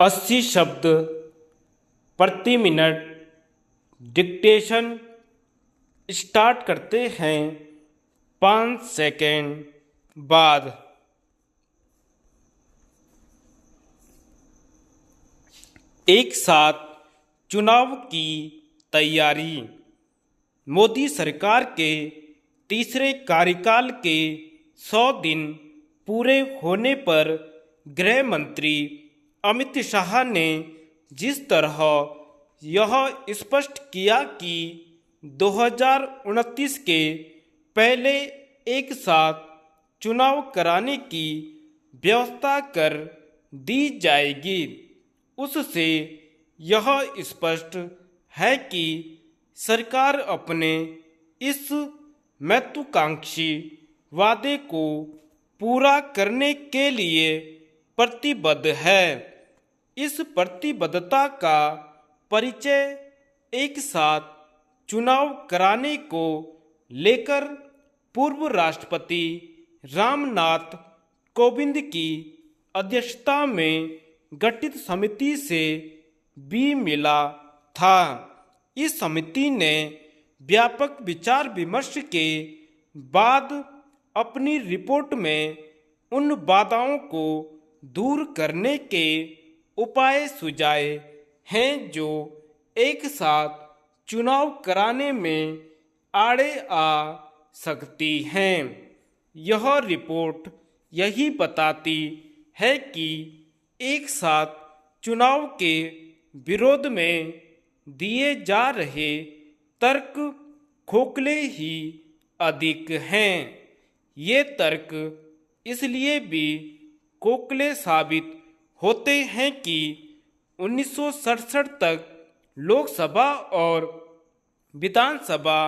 80 शब्द प्रति minute dictation start करते हैं 5 सेकेंड बाद। एक साथ चुनाव की तैयारी। मोदी सरकार के तीसरे कार्यकाल के 100 दिन पूरे होने पर गृह मंत्री अमित शाह ने जिस तरह यह स्पष्ट किया कि 2029 के पहले एक साथ चुनाव कराने की व्यवस्था कर दी जाएगी, उससे यह स्पष्ट है कि सरकार अपने इस महत्वाकांक्षी वादे को पूरा करने के लिए प्रतिबद्ध है। इस प्रतिबद्धता का परिचय एक साथ चुनाव कराने को लेकर पूर्व राष्ट्रपति रामनाथ कोविंद की अध्यक्षता में गठित समिति से भी मिला था। इस समिति ने व्यापक विचार विमर्श के बाद अपनी रिपोर्ट में उन बाधाओं को दूर करने के उपाय सुझाए हैं जो एक साथ चुनाव कराने में आड़े आ सकती हैं। यह रिपोर्ट यही बताती है कि एक साथ चुनाव के विरोध में दिए जा रहे तर्क खोखले ही अधिक हैं। ये तर्क इसलिए भी खोखले साबित होते हैं कि 1967 तक लोकसभा और विधानसभा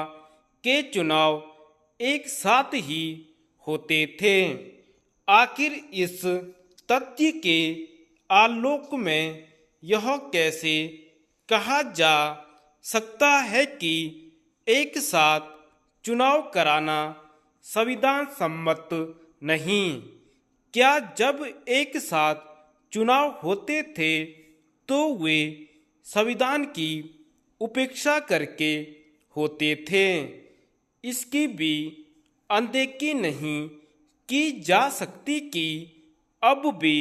के चुनाव एक साथ ही होते थे। आखिर इस तथ्य के आलोक में यह कैसे कहा जा सकता है कि एक साथ चुनाव कराना संविधान सम्मत नहीं? क्या जब एक साथ चुनाव होते थे तो वे संविधान की उपेक्षा करके होते थे? इसकी भी अनदेखी नहीं की जा सकती कि अब भी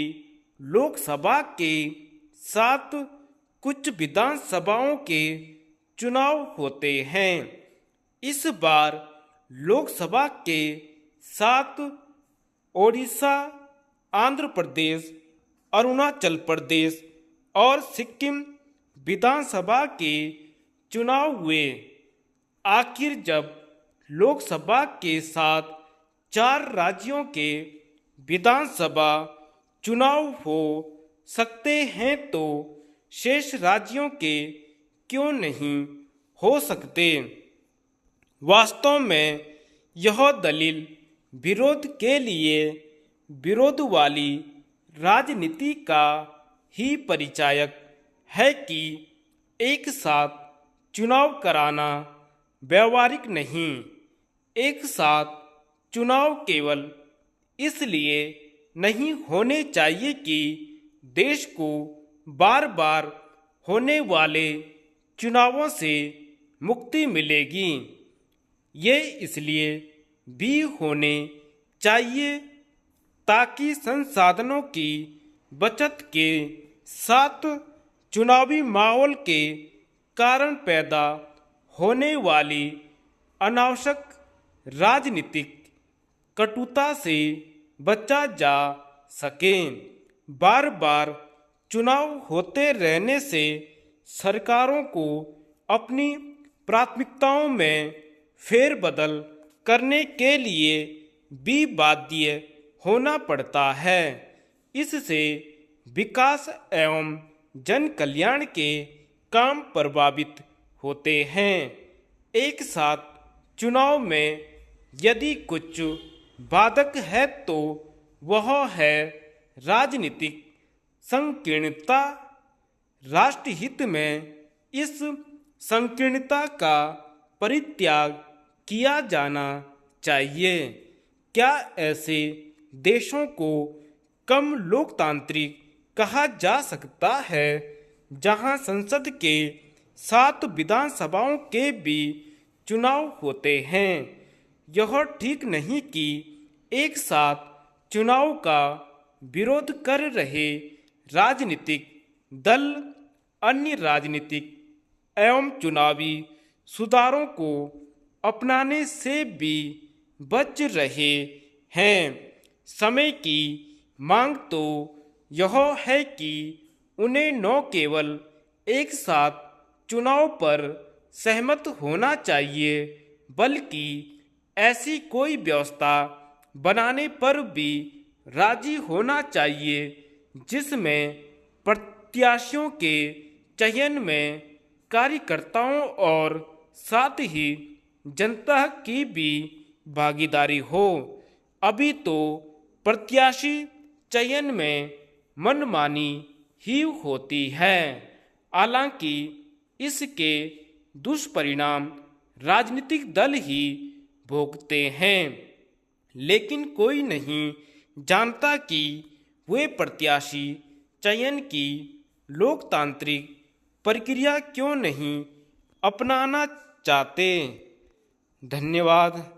लोकसभा के साथ कुछ विधानसभाओं के चुनाव होते हैं। इस बार लोकसभा के साथ ओडिशा, आंध्र प्रदेश, अरुणाचल प्रदेश और सिक्किम विधानसभा के चुनाव हुए। आखिर जब लोकसभा के साथ 4 राज्यों के विधानसभा चुनाव हो सकते हैं तो शेष राज्यों के क्यों नहीं हो सकते? वास्तव में यह दलील विरोध के लिए विरोध वाली राजनीति का ही परिचायक है कि एक साथ चुनाव कराना व्यावहारिक नहीं। एक साथ चुनाव केवल इसलिए नहीं होने चाहिए कि देश को बार बार होने वाले चुनावों से मुक्ति मिलेगी। ये इसलिए भी होने चाहिए ताकि संसाधनों की बचत के साथ चुनावी माहौल के कारण पैदा होने वाली अनावश्यक राजनीतिक कटुता से बचा जा सके। बार बार चुनाव होते रहने से सरकारों को अपनी प्राथमिकताओं में फेरबदल करने के लिए भी बाध्य होना पड़ता है। इससे विकास एवं जन कल्याण के काम प्रभावित होते हैं। एक साथ चुनाव में यदि कुछ बाधक है तो वह है राजनीतिक संकीर्णता। राष्ट्रहित में इस संकीर्णता का परित्याग किया जाना चाहिए। क्या ऐसे देशों को कम लोकतांत्रिक कहा जा सकता है, जहां संसद के 7 विधानसभाओं के भी चुनाव होते हैं। यह ठीक नहीं कि एक साथ चुनाव का विरोध कर रहे राजनीतिक दल अन्य राजनीतिक एवं चुनावी सुधारों को अपनाने से भी बच रहे हैं। समय की मांग तो यह है कि उन्हें न केवल एक साथ चुनाव पर सहमत होना चाहिए, बल्कि ऐसी कोई व्यवस्था बनाने पर भी राजी होना चाहिए जिसमें प्रत्याशियों के चयन में कार्यकर्ताओं और साथ ही जनता की भी भागीदारी हो। अभी तो प्रत्याशी चयन में मनमानी ही होती है। हालांकि इसके दुष्परिणाम राजनीतिक दल ही भोगते हैं, लेकिन कोई नहीं जानता कि वे प्रत्याशी चयन की लोकतांत्रिक प्रक्रिया क्यों नहीं अपनाना चाहते। धन्यवाद।